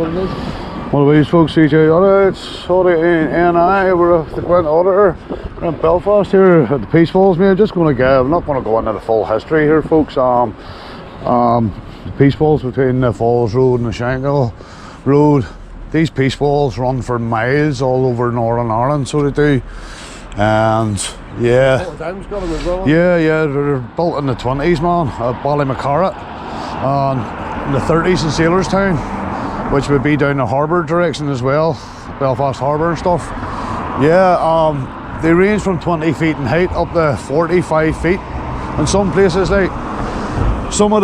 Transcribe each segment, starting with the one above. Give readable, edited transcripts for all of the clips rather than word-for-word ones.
One of these folks, CJ Audits, Audit and I, we're the Gwent Auditor. We're in Belfast here at the Peace Walls, mate. I'm not going to go into the full history here, folks. The Peace Walls between the Falls Road and the Shankill Road. These Peace Walls run for miles all over Northern Ireland, so they do. And yeah, they're built in the 20s, man, at Ballymacarrat, and in the 30s in Sailorstown, which would be down the harbour direction as well, Belfast harbour and stuff. Yeah, they range from 20 feet in height up to 45 feet in some places. Like some of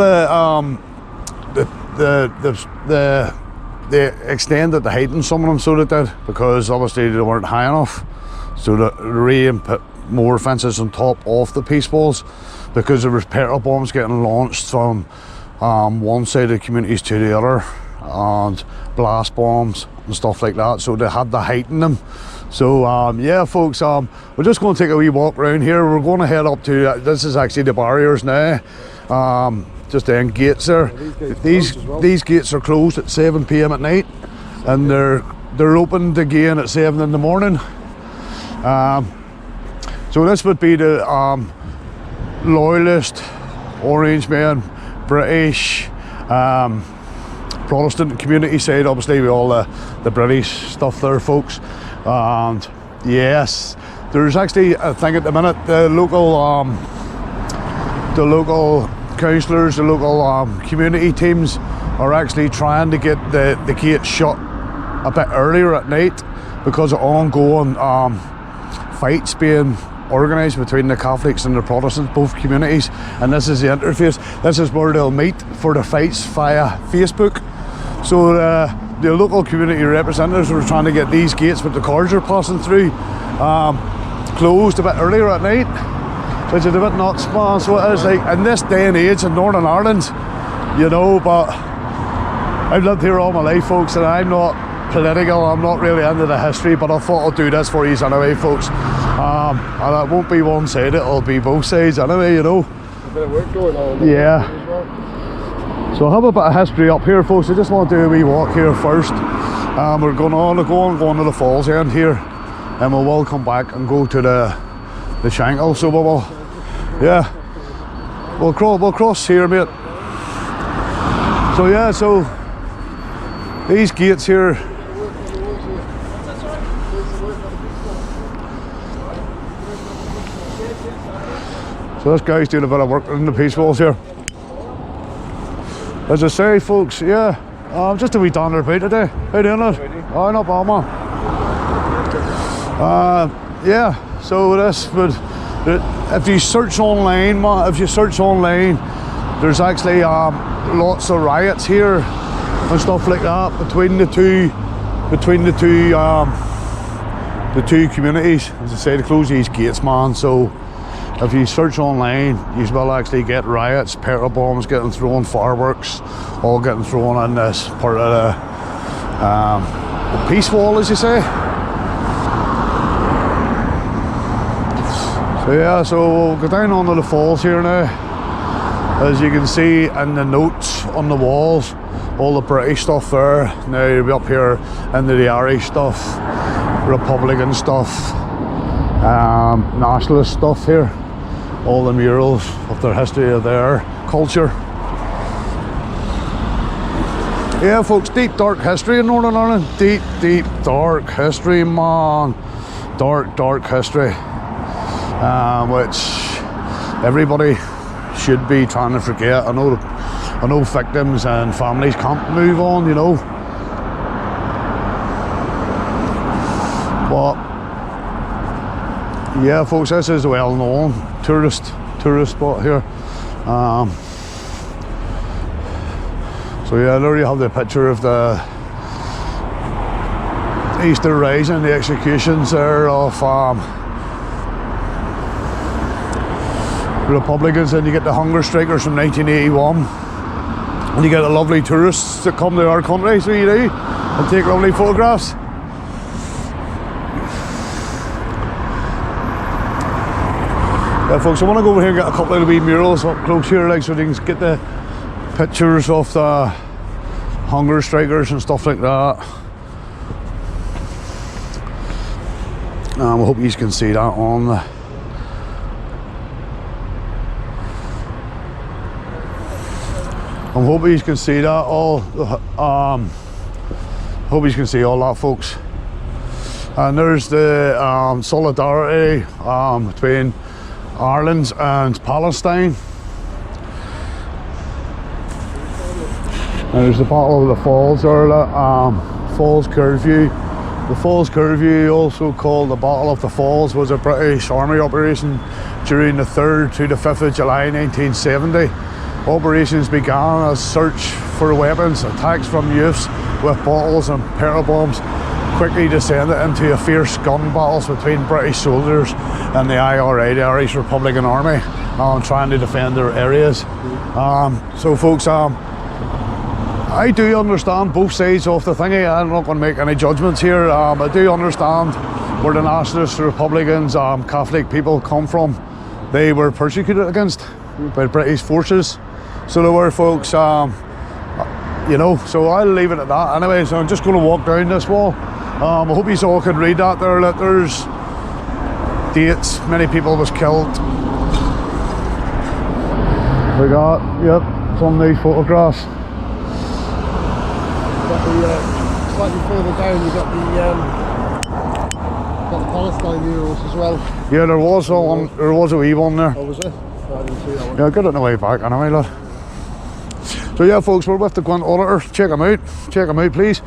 they extended the height in some of them, so they did, because obviously they weren't high enough. So the rain put more fences on top of the Peace Walls, because there was petrol bombs getting launched from one side of the communities to the other, and blast bombs and stuff like that, so they had to heighten them. So yeah, folks, we're just going to take a wee walk around here. We're going to head up to this is actually the barriers now, just the end gates there. These gates are closed at 7 p.m. at night, and they're opened again at 7 in the morning. So this would be the loyalist, Orangemen, British, Protestant community side, obviously, with all the British stuff there, folks. And yes, there's actually a thing at the minute. The local councillors, the local community teams are actually trying to get the gate shut a bit earlier at night, because of ongoing fights being organised between the Catholics and the Protestants, both communities. And this is the interface. This is where they'll meet for the fights via Facebook. So the local community representatives are trying to get these gates with the cars are passing through closed a bit earlier at night, which is a bit nuts, man. So it is, like, in this day and age in Northern Ireland, you know, but I've lived here all my life, folks, and I'm not political, I'm not really into the history, but I thought I'll do this for you anyway, folks. And it won't be one side, it'll be both sides anyway, you know. A bit of work going on. Yeah. So I have a bit of history up here, folks. I just want to do a wee walk here first. We're going to the falls end here, and we will come back and go to the Shankill. So we'll cross here, mate. So yeah, so these gates here. So this guy's doing a bit of work in the Peace Walls here. As I say, folks, yeah, just a wee dander about today. How you doing it? Oh, not bad, man. Yeah, so this would, if you search online, man, there's actually lots of riots here and stuff like that between the two communities. As I say, they close these gates, man. So if you search online, you will actually get riots, petrol bombs getting thrown, fireworks, all getting thrown in this part of the Peace Wall, as you say. So yeah, so we'll go down onto the falls here now. As you can see in the notes on the walls, all the British stuff there. Now you'll be up here into the Irish stuff, Republican stuff, nationalist stuff here. All the murals of their history, of their culture. Yeah, folks, deep dark history in Northern Ireland. Deep dark history, man. Dark history, which everybody should be trying to forget. I know victims and families can't move on, you know, but yeah, folks, this is a well-known tourist spot here. So yeah, there you have the picture of the Easter Rising, the executions there of Republicans, and you get the hunger strikers from 1981, and you get the lovely tourists that come to our country, so you do, and take lovely photographs. Yeah, folks, I want to go over here and get a couple of wee murals up close here, like, so you can get the pictures of the hunger strikers and stuff like that. I hope you can see that on the. I'm hoping you can see that all. Hope you can see all that, folks. And there's the solidarity between Ireland and Palestine. And there's the Battle of the Falls there, Falls Curfew. The Falls Curfew, also called the Battle of the Falls, was a British Army operation during the 3rd to the 5th of July 1970. Operations began as search for weapons. Attacks from youths with bottles and petrol bombs quickly descended into a fierce gun battles between British soldiers and the IRA, the Irish Republican Army, trying to defend their areas. So folks, I do understand both sides of the thingy. I'm not going to make any judgments here. I do understand where the nationalists, Republicans, Catholic people come from. They were persecuted against by British forces. So they were, folks, you know, so I'll leave it at that. Anyway, so I'm just going to walk down this wall. I hope you all can read that there, that there's dates, many people was killed. We got, yep, some of these photographs. Slightly further down, you got the Palestine murals as well. Yeah, there was one. There was a wee one there. Oh, was it? No, I didn't see that one. Yeah, I got it on the way back anyway, lad. So yeah, folks, we're with the Gwent Auditor. Check them out. Check them out, please.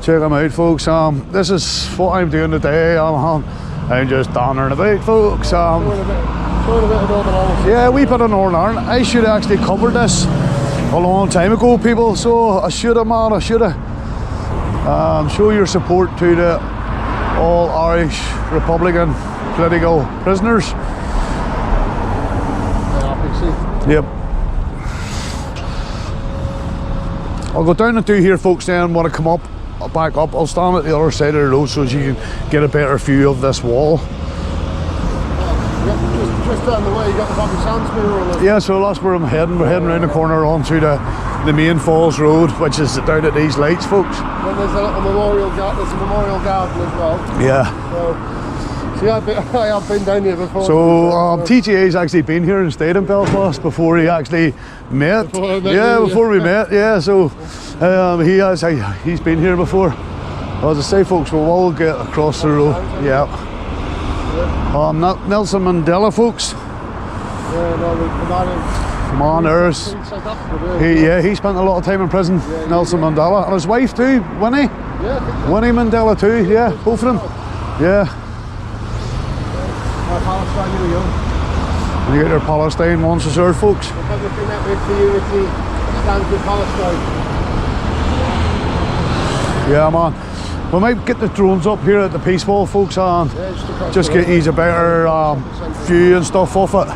Check them out, folks. This is what I'm doing today. I'm just donnering about, folks. Showing a bit of Northern Ireland. Yeah, a wee bit of Northern Ireland. I should have actually covered this a long time ago, people. So I should have, man. I should have. Show your support to the all Irish Republican political prisoners. Yep. I'll go down and do here, folks, then when I come up, I'll back up. I'll stand at the other side of the road so as you can get a better view of this wall. Just down the way, you got the Bobby Sands mural. Yeah, so that's where I'm heading. We're heading around the corner onto the main Falls Road, which is down at these lights, folks. And there's a little memorial garden. There's a memorial garden as well. Yeah. So, see, I have been down here before. So TGA's actually been here and stayed in Belfast before he actually met. Before we met. Yeah. So he's been here before. As I say, folks, we'll all get across the road. Yeah. Nelson Mandela, folks. Yeah, no, the man there's. He spent a lot of time in prison. Yeah, Nelson Mandela, and his wife too, Winnie. Yeah. Winnie Mandela too. Yeah, both of them. Yeah. Palestine, here we go. And you get your Palestine ones reserved, folks. Everything that with the unity stands with Palestine. Yeah, man. We might get the drones up here at the Peace Wall, folks, and just get you a better view and stuff off it.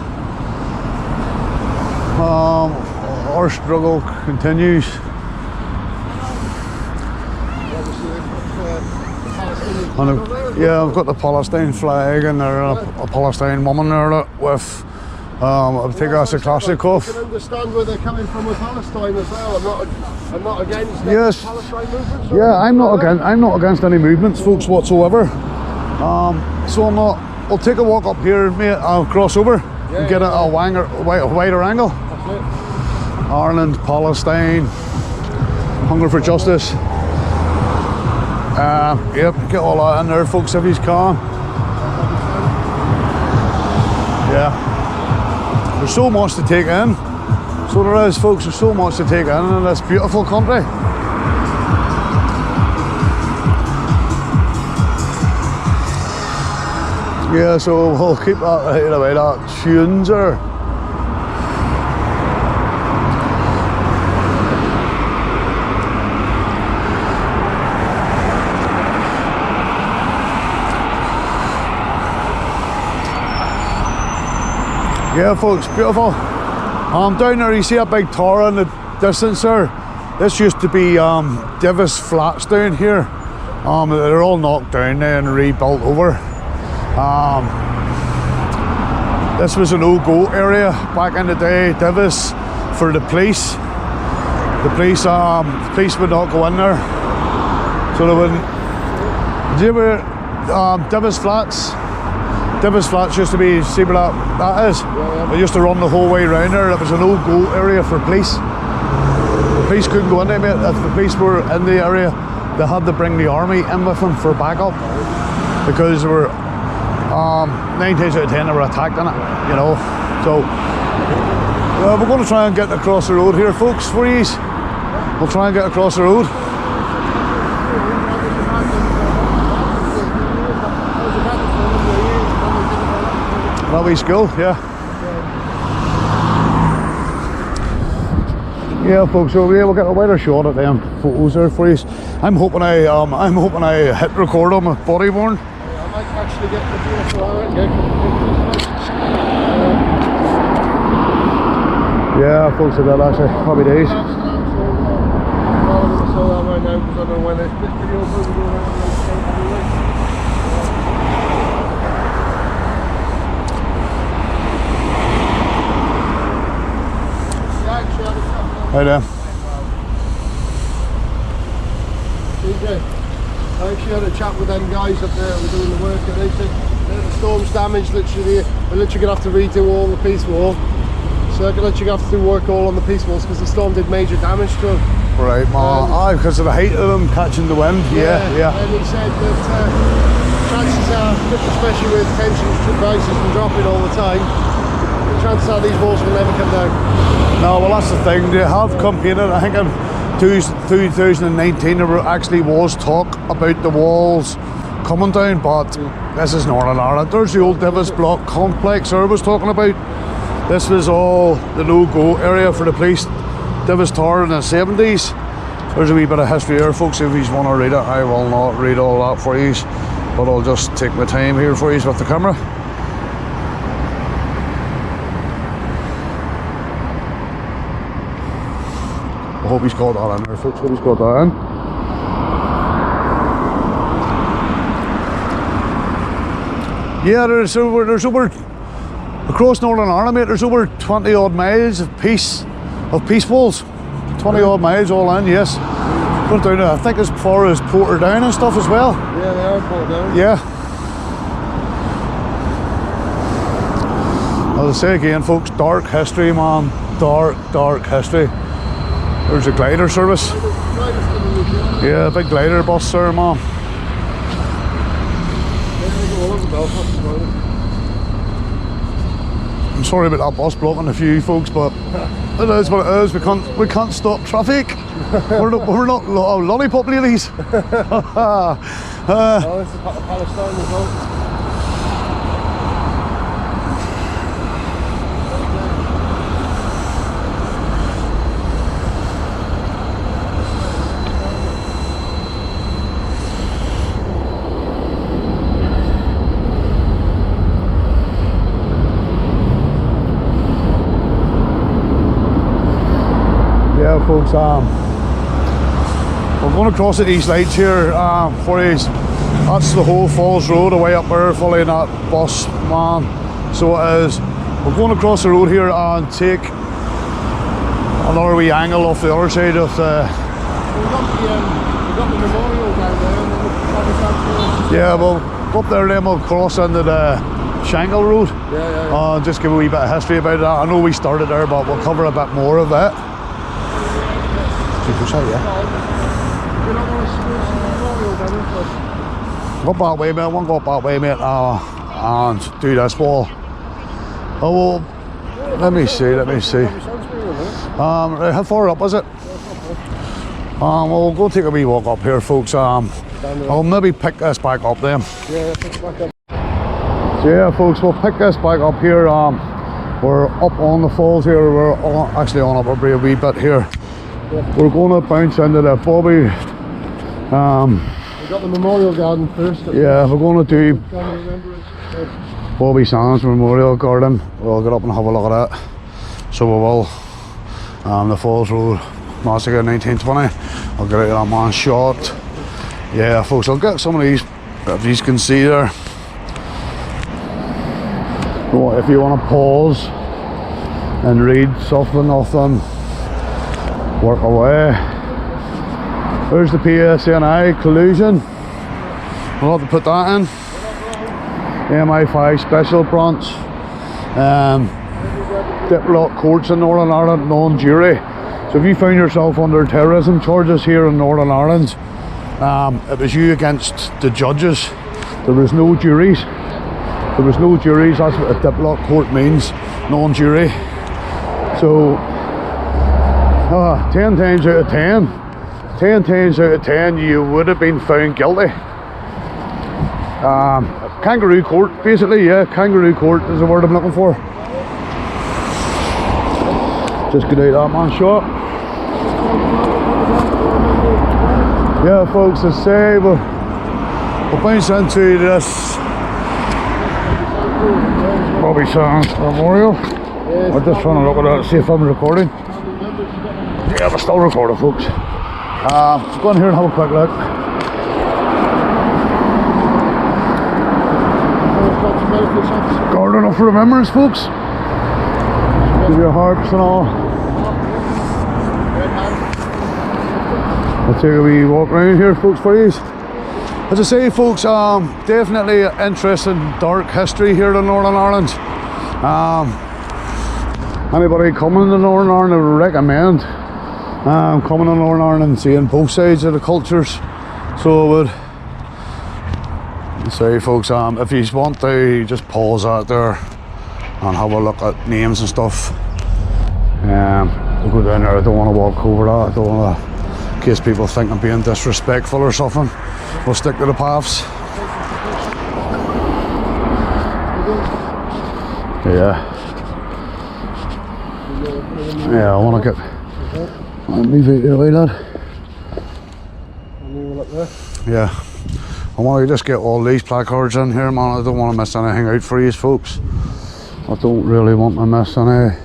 Our struggle continues. Yeah, I've got the Palestine flag and there's a Palestine woman there with I think that's a Kalashnikov. I can understand where they're coming from with Palestine as well. I'm not against Palestine movements. Yeah, I'm not against any movements, folks, whatsoever. So I'm not. I'll take a walk up here, mate. I'll cross over and get a wider angle. That's it. Ireland, Palestine, hunger for justice. Yep, get all that in there, folks, if you can. Yeah. There's so much to take in. So there is, folks, there's so much to take in this beautiful country. Yeah, so we'll keep that right away, that tunes there. Yeah, folks, beautiful. Down there you see a big tower in the distance there. This used to be Divis flats down here. They're all knocked down now and rebuilt over. This was an old goat area back in the day, Divis, for the police. the police would not go in there, so they wouldn't. Did you ever Divis Flats? Divis Flats used to be, see where that is? Yeah. They used to run the whole way around there. It was an old go area for police. The police couldn't go in there, mate. If the police were in the area, they had to bring the army in with them for backup, because they were 9 times out of 10 they were attacked in it, you know. So we're going to try and get across the road here, folks, for you. We'll try and get across the road. That wee school, yeah. Yeah, folks. So yeah, we'll get a wider shot at them photos there for you. I'm hoping I hit record on my body worn. I might actually get the DSLR. Yeah, folks, I did actually. Happy days. Hi there. DJ, I actually had a chat with them guys up there who were doing the work, and they said the storm's damaged. Literally, we're literally going to have to redo all the piece wall. So they're literally going to have to do work all on the piece walls because the storm did major damage to them. Right, because of the height of them catching the wind. Yeah. And he said that chances are, especially with tensions rises and dropping all the time, the chances are these walls will never come down. No, well that's the thing. They have come painted. I think in 2019 there actually was talk about the walls coming down, but this is Northern Ireland. There's the old Divis block complex I was talking about. This was all the no-go area for the police. Divis Tower in the 70s. There's a wee bit of history here, folks, if you want to read it. I will not read all that for you, but I'll just take my time here for you with the camera. I hope he's got that in there, folks. I hope he's got that in. Yeah, there's over across Northern Ireland, mate, there's over 20 odd miles of peace walls. 20 odd miles all in, yes. Put down, I think as far as Portadown and stuff as well. Yeah, they are Portadown. Yeah. As I say again, folks, dark history, man. Dark history. There's a glider service. Yeah, big glider bus there, man. I'm sorry about that bus blocking a few, folks, but it is what it is. We can't stop traffic. we're not lollipop ladies. Oh, this is Palestine as well. Yeah, folks, we're going to cross at these lights here for you. That's the whole Falls Road away up there following that bus, man. So it is. We're going to cross the road here and take another wee angle off the other side of the... We've got the memorial down there, and then we'll yeah, well, go up there then we'll cross into the Shankill Road. Yeah. Just give a wee bit of history about that. I know we started there, but we'll cover a bit more of it. Go up that way, mate. One go up that way, mate, and do this wall. Oh, well, let me see. Right, how far up is it? Well, we'll go take a wee walk up here, folks. I'll maybe pick this back up then. Yeah, pick it back up. So yeah, folks, we'll pick this back up here. We're up on the falls here. We're actually on up a wee bit here. Yeah. We're going to bounce into the Bobby. We've got the Memorial Garden first. Yeah, we're going to do Bobby Sands Memorial Garden. We'll get up and have a look at that. So we will. The Falls Road Massacre 1920. I'll get out of that man shot. Yeah, folks, I'll get some of these, if you can see there. If you want to pause and read something off them. Work away. There's the PSNI collusion. We'll have to put that in. MI5 special branch. Diplomat courts in Northern Ireland, non-jury. So if you find yourself under terrorism charges here in Northern Ireland, it was you against the judges. There was no juries. There was no juries. That's what a diplomat court means, non-jury. So 10 times out of 10, 10 times out of 10 you would have been found guilty. Kangaroo court, basically, yeah, kangaroo court is the word I'm looking for. Just get out that man shot. Yeah folks, I say we'll bounce into this Bobby Sands Memorial. I'm just trying to look at that, see if I'm recording. Yeah, we're still recording folks. Let's go in here and have a quick look. Garden of Remembrance folks. Give your harps and all. I'll take a wee walk around here folks for you. As I say folks, definitely interesting dark history here in Northern Ireland. Anybody coming to Northern Ireland, I would recommend coming to Northern Ireland and seeing both sides of the cultures. So I would say folks, if you want to just pause out there and have a look at names and stuff, we'll go down there. I don't want to walk over that. I don't want to, in case people think I'm being disrespectful or something. We'll stick to the paths. Yeah, I want to get move out your way, lad. Yeah, I want to just get all these placards in here, man. I don't want to miss anything out for you folks. I don't really want to miss any.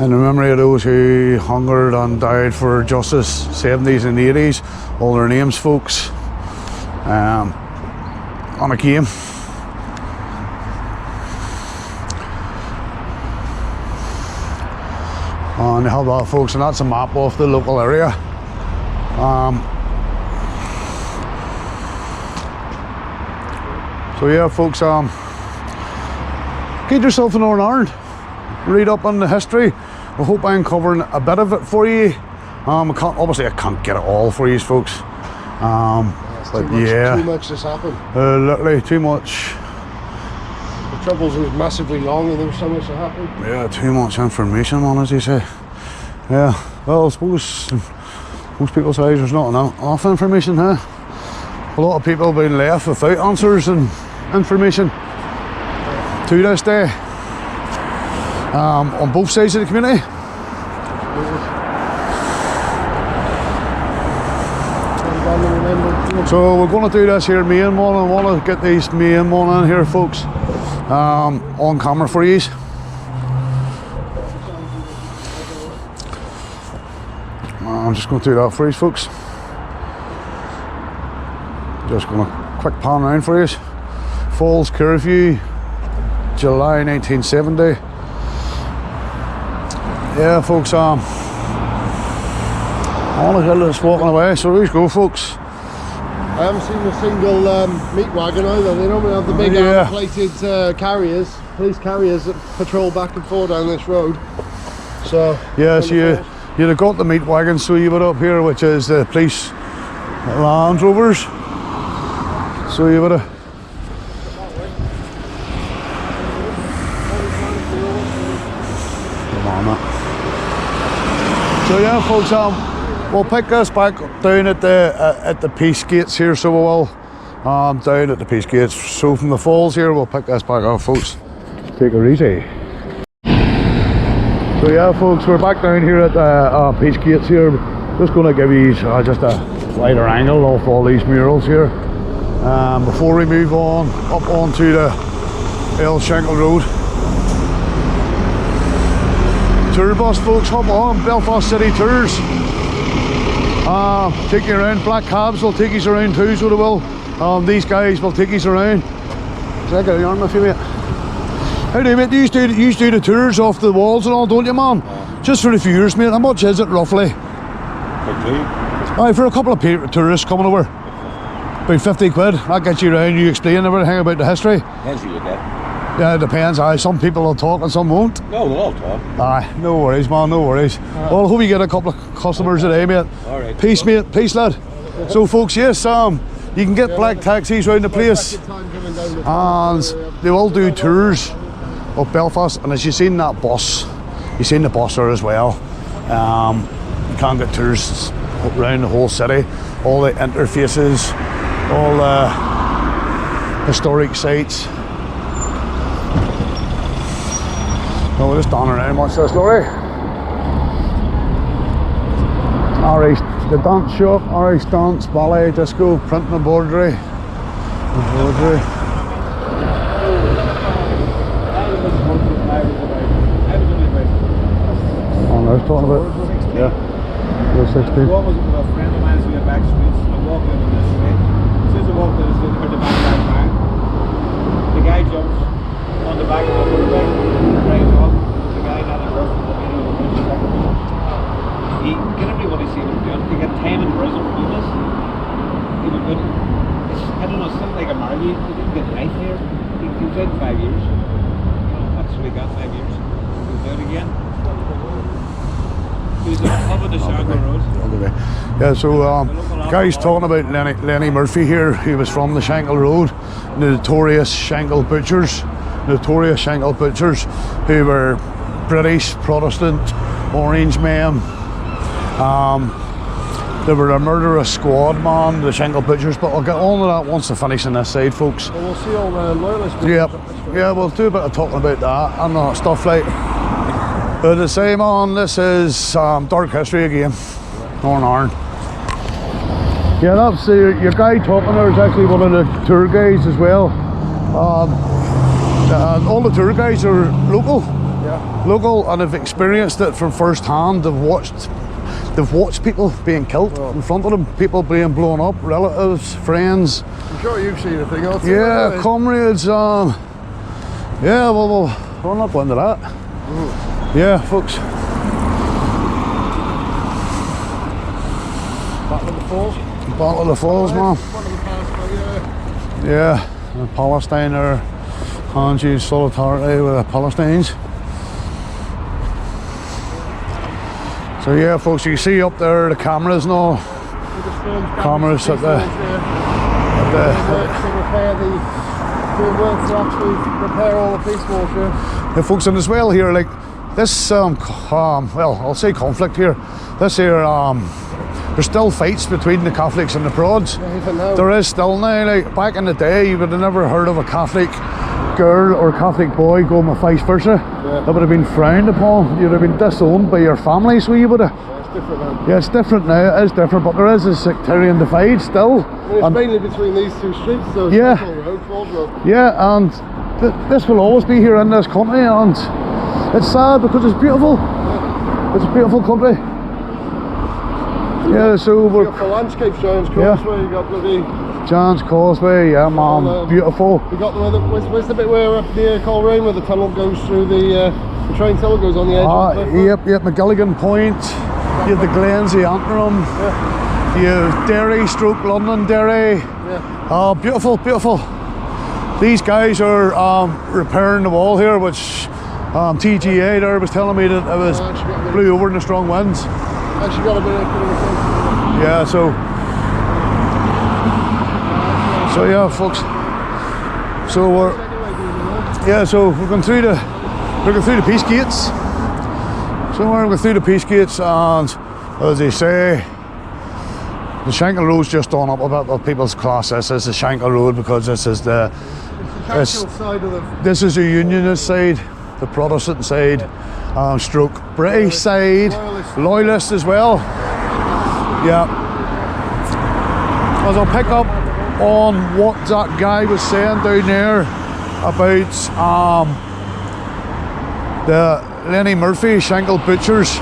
In the memory of those who hungered and died for justice, 70s and 80s, all their names folks. On a game. And they have that folks, and that's a map of the local area. So yeah folks, get yourself in Northern Ireland, read up on the history. I hope I'm covering a bit of it for you. Obviously I can't get it all for you folks. But yeah, too much has happened. Literally too much. The troubles was massively long and there was so much that happened. Yeah, too much information, man, as you say. Yeah, well, I suppose most people's eyes there's not enough information, huh? A lot of people have been left without answers and information to this day, on both sides of the community. So we're going to do this here main one. I want to get these main one in here folks, on camera for you. I'm just going to do that for you folks. Just going to quick pan around for you. Falls Curfew, July 1970. Yeah folks, I want to get this walking away, so let's go folks. I haven't seen a single meat wagon either. They normally have the big armor-plated carriers, police carriers that patrol back and forth down this road. So yes, you'd have got the meat wagons, so you would up here, which is the police Land Rovers. So you would have. Come on, man. So yeah, folks, we'll pick this back down at the Peace Gates here, so we will. Down at the Peace Gates. So from the falls here, we'll pick this back up, folks. Take her easy. So yeah, folks, we're back down here at the Peace Gates here. Just going to give you just a wider angle of all these murals here. Before we move on up onto the Shankill Road. Tour bus folks, hop on, Belfast City Tours. Take you around, black cabs will take you around too, so they will. These guys will take you around. So I got a yarn with you, mate. How do you, mate? You used to do the tours off the walls and all, don't you, man? Just for the viewers, mate. How much is it roughly? Aye, for a couple of tourists coming over. About 50 quid. That gets you round, you explain everything about the history. Depends who you get. Yeah, it depends. Aye, some people will talk and some won't. No, we'll all talk. Aye, no worries, man, no worries. Well, I hope you get a couple of customers today, mate. All right. Peace, mate. Peace, lad. So, folks, yes, you can get black taxis round the place, and they will do tours of Belfast. And as you've seen that bus, you've seen the bus there as well. You can get tours around the whole city, all the interfaces, all the historic sites. No, we'll just down around, watch this lorry. Irish, the dance shop, Irish dance, ballet, disco, print and embroidery. Oh, I was talking about, yeah, the 60. What was it with a friend of mine who went back streets? I'm walking in this way. As soon as I walked in, I was heard the back bang. The guy jumps on the back of the motorbike, drives off. The guy not at work, he get everybody see what he's doing. He got 10 in prison for doing this. He was good. I don't know, it's something like a Marley. He didn't get life here. He was out 5 years. That's what he got, 5 years. He was out again. He was up on the Shankill Road. Yeah, so guys talking about Lenny Murphy here. He was from the Shankill Road, the notorious Shankill butchers. Notorious Shankill butchers who were British, Protestant, Orange men. They were a murderous squad, man, the Shankill butchers, but I'll get on to that once I finish on this side, folks. Well, we'll see all the loyalists. Yeah, we'll do a bit of talking about that and stuff like. But the same on, this is dark history again, Northern Ireland. Yeah, that's your guy talking there is actually one of the tour guides as well. And all the tour guides are local. Yeah. Local, and have experienced it from first hand. They've watched people being killed in front of them, people being blown up, relatives, friends. I'm sure you've seen a thing or two. Yeah, comrades. Yeah, well, we'll not go into that. Yeah, folks. Battle of the Falls. Battle of the Falls, man. One of the past, Yeah, Palestine are Hanji's solidarity with the Palestinians. So yeah, folks, you see up there the cameras and all. Cameras at the repair all the peace walls, yeah, folks, and as well here, like this, well, I'll say conflict here. This here, there's still fights between the Catholics and the Prods. Yeah, there is still now. Like back in the day, you would have never heard of a Catholic girl or Catholic boy going with vice versa. Yeah. That would have been frowned upon. You'd have been disowned by your family, so you would have. Yeah, it's different now. Yeah, it's different now. It is different, but there is a sectarian divide still. I mean, it's mainly between these two streets, so yeah. Falls Road. Yeah, and this will always be here in this country, and it's sad because it's beautiful. Yeah. It's a beautiful country. Yeah, so we're. You got the landscape Giants Causeway, you got the John's Causeway, yeah, man, beautiful. We got where's the bit where up near Coleraine where the tunnel goes through the train tunnel goes on the edge of the cliff? Yep, McGilligan Point, you have the Glens, the Antrim, you have Derry, Stroke London, Derry. Yeah. Oh, beautiful, beautiful. These guys are repairing the wall here, which TGA there was telling me that it was blew over in the strong winds. Actually got a bit of yeah, so yeah, folks. So we're going through the peace gates. So we're going through the peace gates, and as they say, the Shankill Road's just on up a bit of people's class. This is the Shankill Road because this is the side of the this is the Unionist side, the Protestant side, stroke British side, loyalist as well. Yeah. As I'll pick up on what that guy was saying down there about the Lenny Murphy Shankill butchers.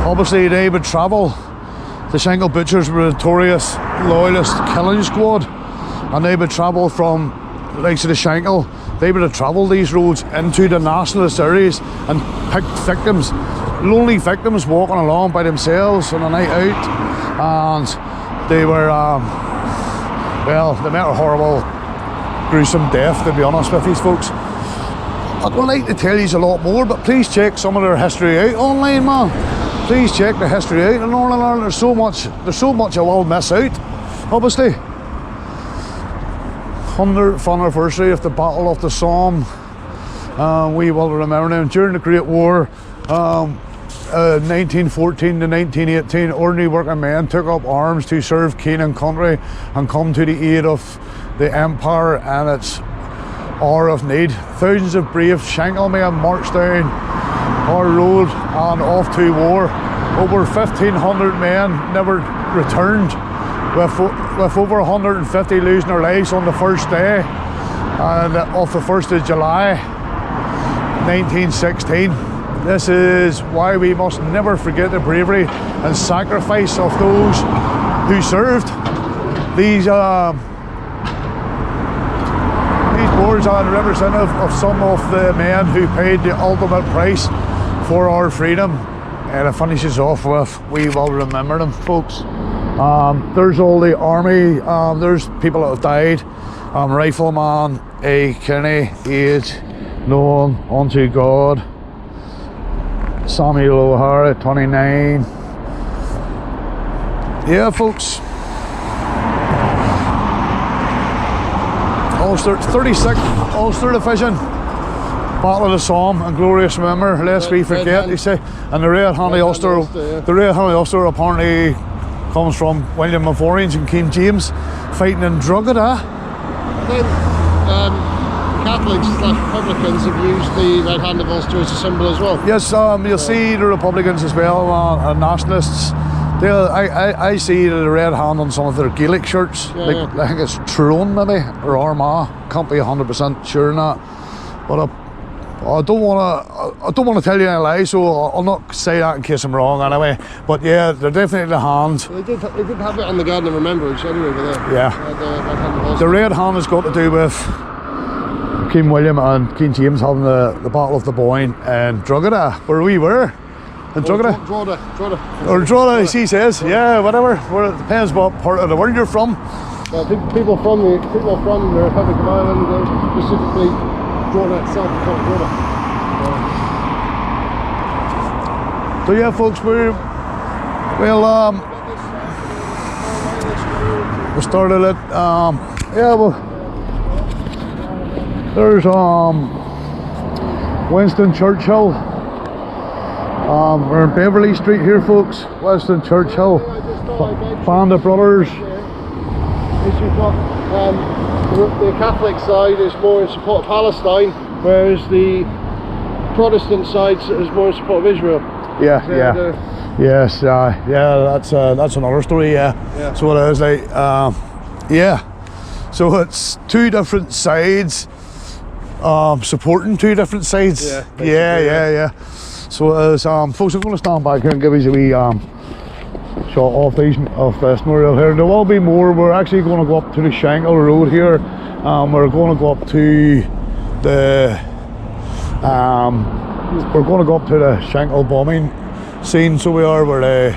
Obviously they would travel. The Shankill butchers were a notorious loyalist killing squad, and they would travel from the likes of the Shankill. They would have travelled these roads into the nationalist areas and picked victims. lonely victims walking along by themselves on a night out, and they were, well, they met a horrible, gruesome death, to be honest with these folks. I'd like to tell you a lot more, but please check some of their history out online, man. Please check the history out in Northern Ireland. There's so much I will miss out, obviously. 100th anniversary of the Battle of the Somme. We will remember them during the Great War. 1914 to 1918, ordinary working men took up arms to serve king and country and come to the aid of the empire and its hour of need. Thousands of brave Shankill men marched down our road and off to war. Over 1,500 men never returned, with over 150 losing their lives on the first day and of the 1st of July 1916. This is why we must never forget the bravery and sacrifice of those who served. These boards are representative of some of the men who paid the ultimate price for our freedom. And it finishes off with, we will remember them, folks. There's all the army, there's people that have died. Rifleman A. Kinney, age known unto God. Samuel O'Hara, 29. Yeah, folks. Ulster, 36th Ulster Division. Battle of the Somme and glorious remember, lest we forget, they say. And the Red Handed Ulster, the Red Handed Ulster apparently comes from William of Orange and King James fighting in Drogheda. Then Catholics / Republicans have used the Red Handed Ulster as a symbol as well. Yes, you'll see the Republicans as well, and nationalists. I see the red hand on some of their Gaelic shirts. I think it's Tyrone maybe, or Armagh. Can't be 100% sure on that. But I don't want to tell you any lies, so I'll not say that in case I'm wrong anyway. But yeah, they're definitely the hand. They did have it on the Garden of Remembrance anyway, with it. Yeah. The red hand has got to do with King William and King James having the Battle of the Boyne and Drogheda, where we were. In Drogheda? Drogheda. Or Drogheda, he says. Yeah, whatever. It depends what part of the world you're from. Well, people from the Republic of Ireland, specifically Drogheda itself, called Drogheda. So yeah, folks, we started it. Yeah, well, there's Winston Churchill. We're in Beverly Street here, folks. Winston Churchill, Band of Brothers. The Catholic side is more in support of Palestine, whereas the Protestant side is more in support of Israel. Yes, that's another story. Yeah. So it is like, so it's two different sides supporting two different sides. Yeah. So it is, folks, I'm going to stand back here and give you a wee shot of this memorial here. There will be more. We're actually going to go up to the Shankill Road here. We're going to go up to the Shankill bombing scene. So we are, where the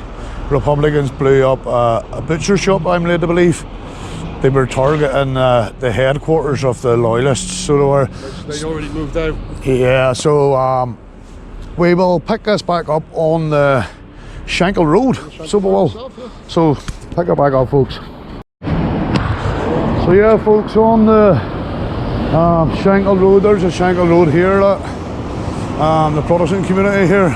Republicans blew up a butcher shop, I'm led to believe. They were targeting the headquarters of the Loyalists. So they were. They'd already moved out. Yeah. So we will pick this back up on the Shankill Road. So we will. So pick it back up, folks. So yeah, folks, on the Shankill Road, there's a Shankill Road here, the Protestant community here.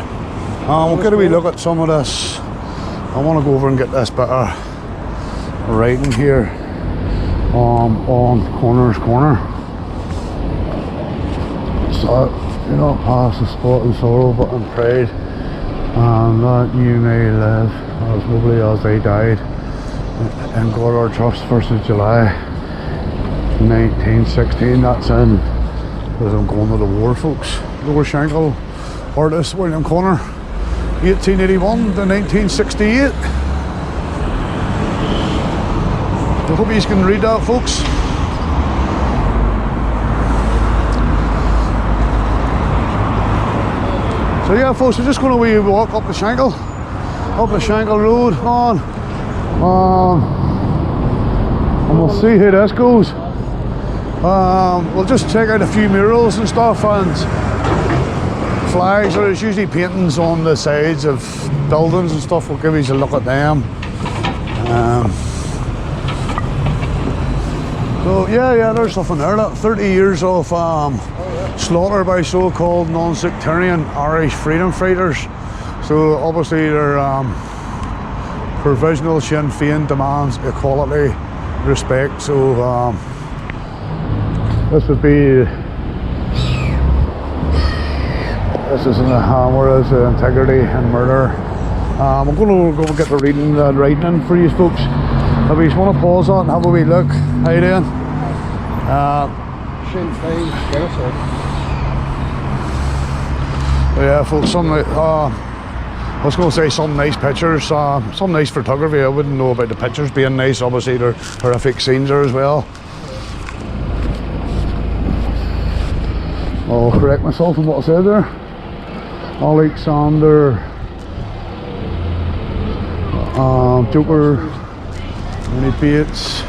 We'll get a wee look at some of this. I want to go over and get this bit of writing here on Corner's Corner. So, do not pass the spot in sorrow but in pride, and that you may live as nobly as they died in God our trust. 1st of July 1916. That's in, because I'm going to the war, folks. Lower Shankill, artist William Connor, 1881 to 1968. I hope you can read that, folks. So yeah, folks, we're just going to walk up the Shankill Road on, and we'll see how this goes. We'll just check out a few murals and stuff and flags. There's usually paintings on the sides of buildings and stuff. We'll give you a look at them. So yeah, there's something there. Look, 30 years of slaughter by so-called non-sectarian Irish freedom fighters. So obviously their provisional Sinn Féin demands equality, respect. So this is in the hammer as integrity and murder. I'm going to go get the reading and writing in for you folks. If you just want to pause that and have a wee look. How you doing? Sinn Féin genocide. Yeah, folks, I was going to say some nice pictures, some nice photography. I wouldn't know about the pictures being nice. Obviously, there are horrific scenes there as well. I'll correct myself on what I said there. Alexander Joker, Winnie Bates,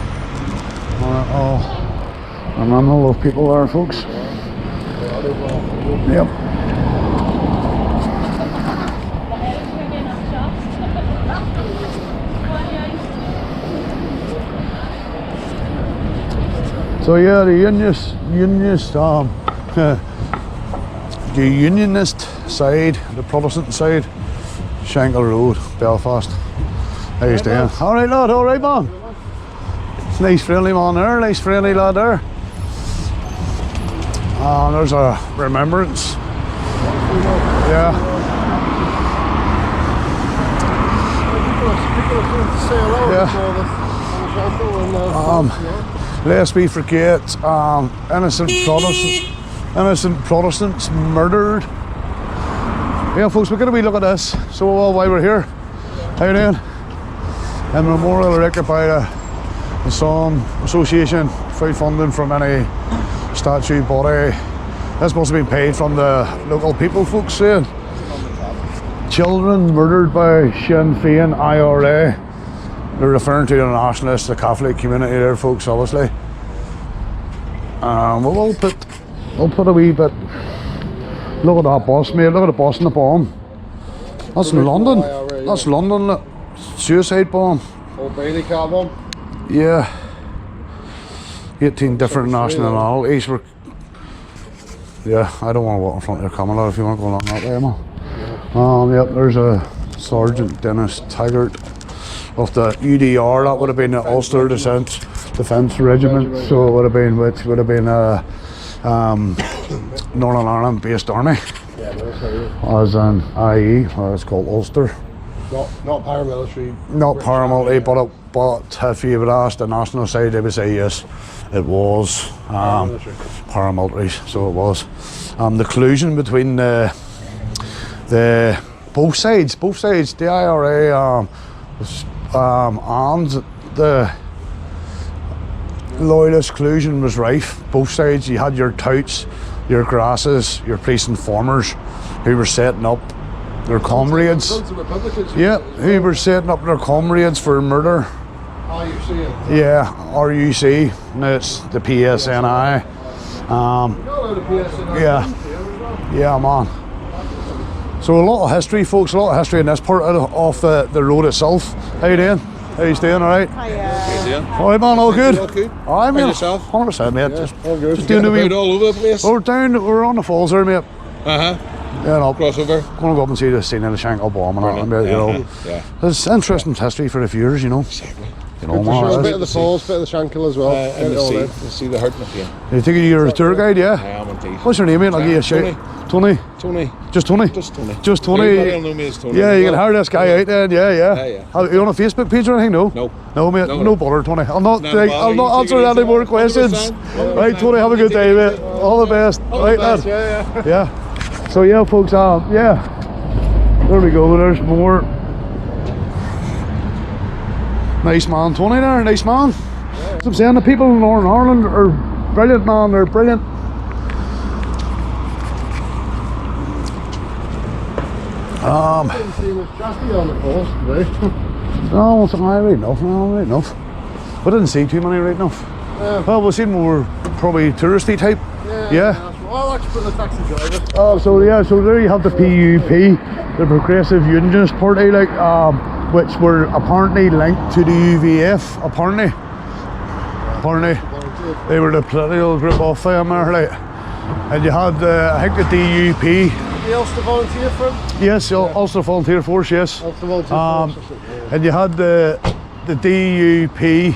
and a lot of people there, folks. Yep. So yeah, the Unionist side, the Protestant side, Shankill Road, Belfast. How you doing? All right, lad. All right, man. Nice friendly man there. Nice friendly lad there. There's a remembrance. Yeah. Lest we forget, innocent Protestants murdered. Yeah, folks, we're going to be looking at this. So while we're here, how you doing? A memorial erected by the Somme Association, without funding from any statute body. This must have been paid from the local people, folks, saying. Children murdered by Sinn Féin IRA. They're referring to the nationalists, the Catholic community there, folks, obviously. We'll put a wee bit. Look at that bus, mate. Look at the bus and the bomb. That's in London. That's London. Look. Suicide bomb. Old Bailey car bomb. Yeah. 18 different nationalities were. Yeah, I don't want to walk in front of your camera if you want to go along that way, man. Yep, there's a Sergeant Dennis Taggart of the UDR. That would have been the Ulster Defence Regiment. So it would have been, which would have been a Northern Ireland based army. Yeah, as an IE, it's called Ulster. Not paramilitary. Not paramilitary, but if you would ask the national side, they would say yes, it was paramilitary. So it was. The collusion between the both sides, the IRA and the loyalist collusion was rife. Both sides. You had your touts, your grasses, your police informers who were setting up their comrades. Yeah, who were setting up their comrades for murder. RUC. Yeah, RUC. Now it's the PSNI. Yeah, man. So a lot of history, folks. A lot of history in this part of the road itself. How you doing? How you staying? All right. Hiya. All right, man. All good. All right, mate. Yourself? 100%, mate. Yeah, all good. Just doing the wee. All over the place. We're on the falls there, mate. Yeah, no. Crossover. Gonna go up and see the scene of the Shankill bomb and all that, you know. Yeah. It's interesting history for the viewers, you know. Exactly. You know, Show a man. bit of the falls, bit of the Shankill as well. And the see the hurt in the pain. You think you're a tour guide, yeah? I am indeed. What's your name, mate? I'll give you a shout. Tony? Tony. Just Tony? Just Tony. Just Tony? Everybody will know me as Tony. Yeah, you can hire this guy out then, yeah. Are you on a Facebook page or anything? No? No, mate, no bother, Tony. I'll not answer Take it any easy. more questions. Right, Tony, have a good day, mate. All the best. Right, lad. Yeah. So yeah, folks, yeah. There we go, there's more. Nice man, Tony there, nice man. As I'm saying, the people in Northern Ireland are brilliant, man, they're brilliant. Didn't see much traffic on the course today. No, it's right enough. No, right enough. We didn't see too many right enough. Well, we've seen more probably touristy type. Yeah. Well, that's for the taxi driver. Oh, so yeah, so there you have the PUP, the Progressive Unionist Party, like, which were apparently linked to the UVF, apparently. They were the political group off them there, like. And you had, I think, the DUP. The Ulster Volunteer Front? Yes, Ulster Volunteer Force, yes. Ulster Volunteer Force. And you had the DUP.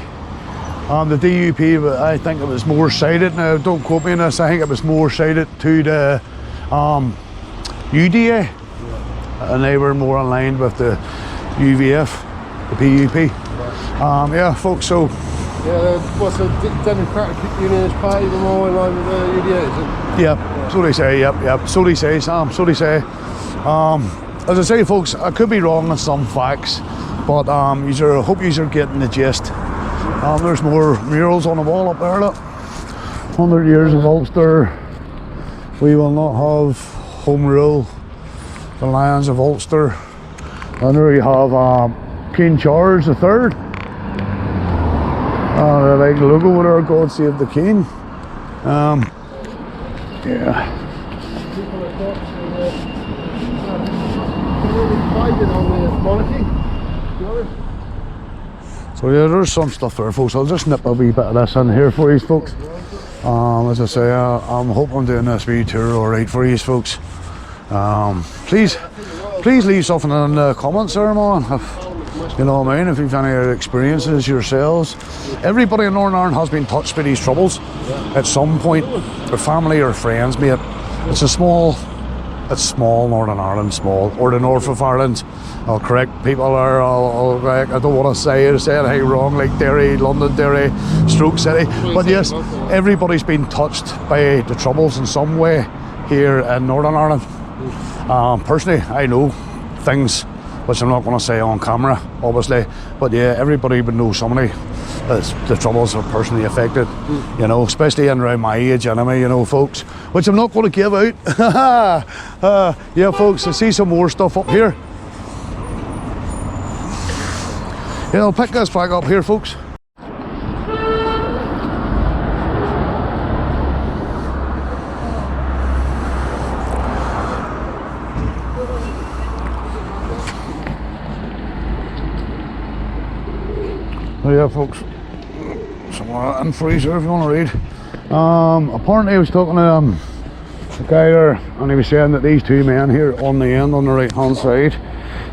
The DUP, I think it was more sided. Now, don't quote me on this. I think it was more sided to the UDA, and they were more aligned with the UVF, the PUP. Yeah, folks. So. Yeah, what's the Democratic Unionist Party? They're more in line with the UDA, is it? Yeah, so they say. Yep. So they say, Sam. So they say. As I say, folks, I could be wrong on some facts, but I hope you're getting the gist. There's more murals on the wall up there, look. 100 years of Ulster. We will not have home rule. The Lions of Ulster. And there you have King Charles III. The big logo there, God Save the King. Yeah. People are talking on the monarchy. So yeah, there's some stuff there, folks. I'll just nip a wee bit of this in here for you, folks. As I say, I'm hoping doing this wee tour all right for you, folks. Please leave something in the comments there, man. You know what I mean? If you've any experiences yourselves. Everybody in Northern Ireland has been touched by these troubles at some point. Their family or friends, mate. It's small Northern Ireland, small, or the north of Ireland. I'll correct people there. I don't want to say anything wrong, like Derry, London, Derry, Stroke City. But yes, everybody's been touched by the troubles in some way here in Northern Ireland. Personally, I know things which I'm not going to say on camera, obviously. But yeah, everybody would know somebody the troubles are personally affected, you know, especially in around my age anyway, you know, folks, which I'm not going to give out. Yeah, folks, I see some more stuff up here. Yeah, I'll pick this back up here, folks. Oh yeah, folks, somewhere in freezer if you want to read. Apparently I was talking to a guy there, and he was saying that these two men here on the end, on the right hand side,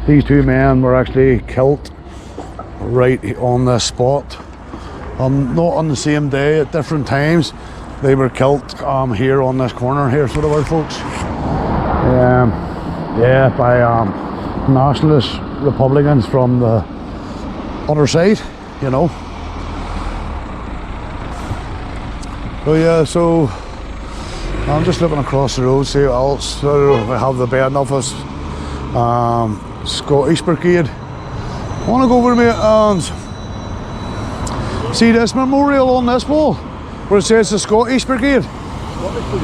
these two men were actually killed right on this spot. Not on the same day, at different times. They were killed here on this corner here, so they were, folks. Yeah, by nationalist Republicans from the other side, you know. So yeah, so I'm just looking across the road, see what else. So we have the band office, Scottish Brigade. I want to go over, mate, and see this memorial on this wall where it says the Scottish Brigade.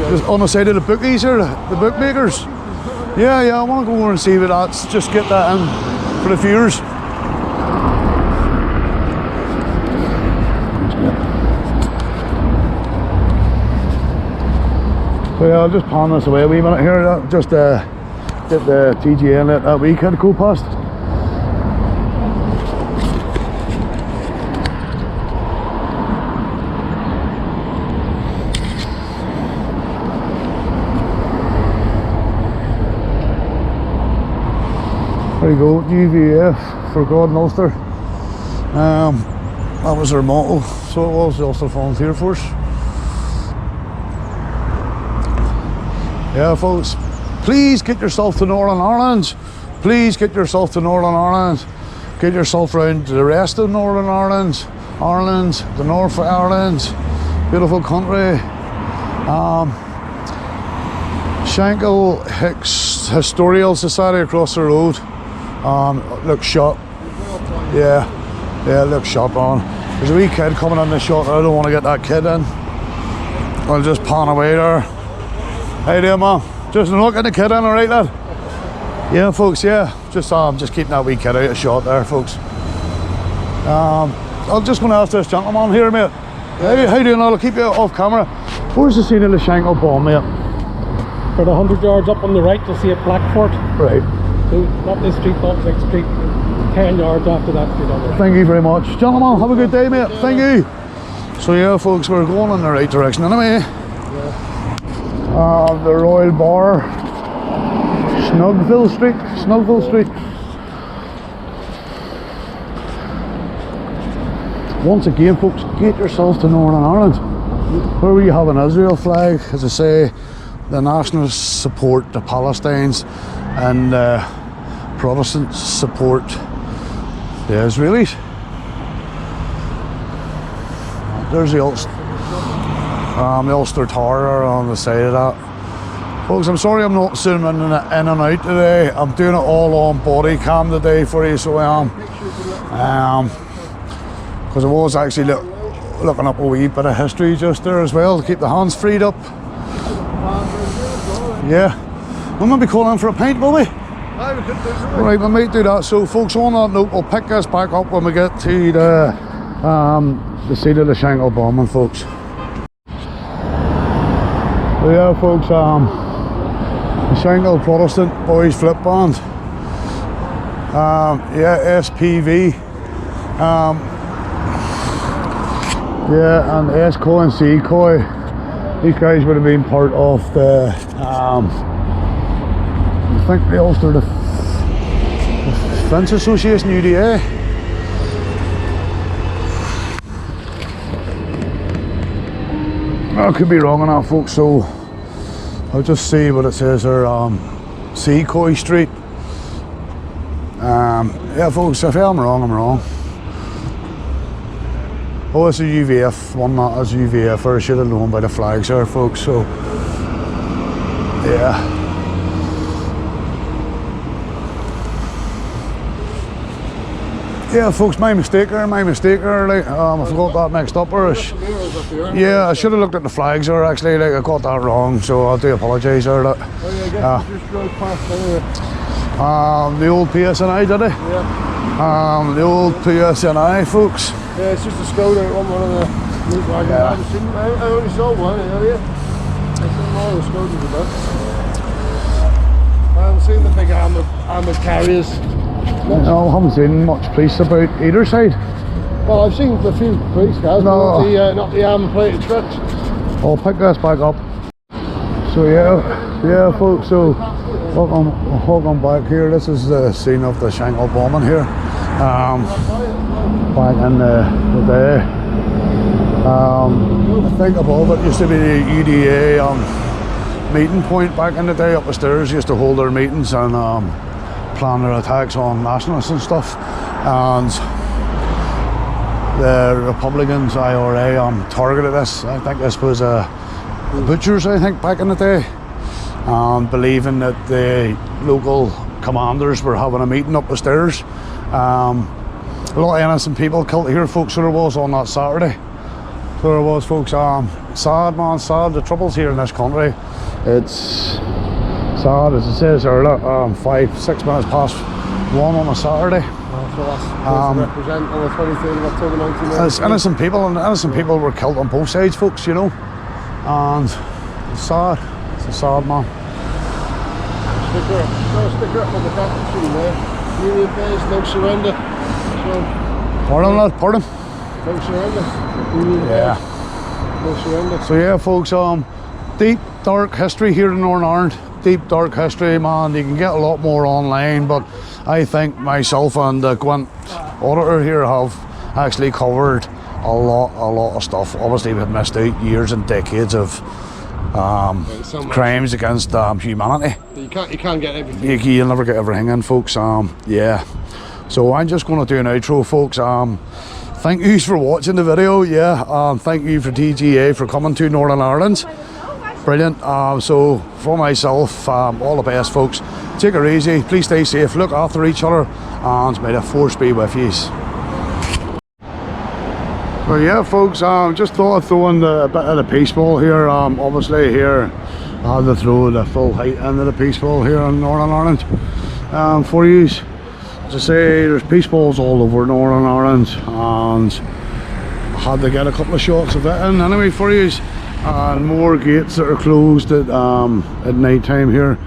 Just on the side of the bookies here, the bookmakers. Yeah, I want to go over and see what that's, just get that in for the viewers. So yeah, I'll just pan this away a wee minute here, just get the TGN that we can go past. There you go, UVF for God and Ulster. That was their motto, so it was, the Ulster Volunteer Force. Yeah, folks, please get yourself to Northern Ireland. Please get yourself to Northern Ireland. Get yourself round to the rest of Northern Ireland, the north of Ireland, beautiful country. Shankill Historical Society across the road. Looks shut. Yeah, looks shut on. There's a wee kid coming in the shot. I don't want to get that kid in. I'll just pan away there. Hey there, man. Just look at the kid in, alright, lad? Yeah, folks. Yeah, just keeping that wee kid out of shot there, folks. I'm just going to ask this gentleman here, mate. How do you know? I'll keep you off camera. Where's the scene of the Shankill bomb, mate? About 100 yards up on the right, you'll see a plaque for it. Right. So, not this street, but next street. 10 yards after that street on the right. Thank you very much. Gentlemen, have a good day, mate. Thank you. So yeah, folks, we're going in the right direction anyway. Yeah. The Royal Bar, Snugville Street. Once again, folks, get yourself to Northern Ireland, where we have an Israel flag, as I say. The nationalists support the Palestinians, and Protestants support the Israelis. There's the Ulster Tower on the side of that. Folks, I'm sorry I'm not zooming in and out today. I'm doing it all on body cam today for you, so I am. Because I was actually looking up a wee bit of history just there as well, to keep the hands freed up. Yeah. We'll maybe call in for a pint, will we? Right, we might do that. So folks, on that note, we'll pick this back up when we get to the scene of the Shankill bombing, folks. So yeah, folks, the Shankill Protestant Boys Flip Band. Yeah, SPV. Yeah, and S-Coy and C-Coy. These guys would have been part of the, I think the Ulster Defence Association, UDA. I could be wrong on that, folks, so I'll just see what it says there. C-Coy Street. Yeah, folks, if I'm wrong, I'm wrong. Oh, it's a UVF one, that is UVF, or I should have known by the flags there, folks, so yeah. Yeah, folks, my mistake there, like, I forgot that mixed up there. Yeah, I should have looked at the flags there, actually, like, I got that wrong, so I do apologise there. Like. Oh yeah, I guess you just drove past anyway. The old PSNI, did it? Yeah. The old PSNI, folks. Yeah, it's just a Skoda on one of the meat wagons. Yeah. I only saw one earlier. I saw all the Skodas about. I haven't seen the big armoured carriers. No, I haven't seen much police about either side. Well, I've seen a few police cars, no. but not the armour plated trucks. I'll pick this back up. So yeah, folks, so welcome back here. This is the scene of the Shankill bombing here. Back in the day. I think above it used to be the UDA meeting point back in the day. Up the stairs used to hold their meetings and plan their attacks on nationalists and stuff. And the Republicans, IRA, targeted this. I think this was butchers, I think, back in the day. Believing that the local commanders were having a meeting up the stairs. A lot of innocent people killed here, folks, so there was on that Saturday. So there was, folks. Sad, man, sad. The troubles here in this country. It's sad, as it says there, 6 minutes past 1 on a Saturday. So that's represent on the 23rd of October 1990. Innocent people were killed on both sides, folks, you know. And it's sad. It's a sad, man. Sticker up on the back machine there. Union base, no surrender. Pardon, lad, pardon? No surrender. Union base, no surrender. So yeah, folks, deep, dark history here in Northern Ireland. Deep, dark history, man. You can get a lot more online, but I think myself and the Gwent auditor here have actually covered a lot of stuff. Obviously, we've missed out years and decades of crimes against humanity. You can't get everything. You'll never get everything in, folks. Yeah. So I'm just going to do an outro, folks. Thank you for watching the video. Yeah. Thank you for TGA for coming to Northern Ireland. Brilliant. So for myself, all the best, folks. Take it easy. Please stay safe. Look after each other, and may the force be with you. Well, yeah, folks, just thought I'd throw in a bit of the peace ball here. Obviously here I had to throw the full height into the peace ball here in Northern Ireland. for you. As I say, there's peace balls all over Northern Ireland, and I had to get a couple of shots of it in anyway for you, and more gates that are closed at night time here.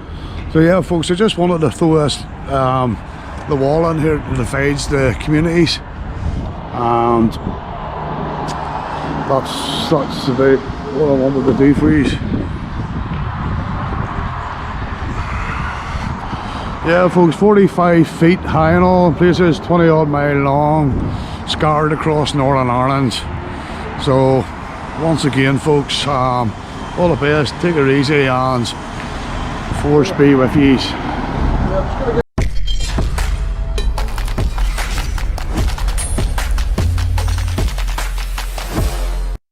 So yeah folks, I just wanted to throw this the wall in here that divides the communities, and that's about what I wanted to do for you. Yeah folks, 45 feet high in all places, 20 odd mile long, scattered across Northern Ireland. So once again folks, all the best, take it easy, and force be with you.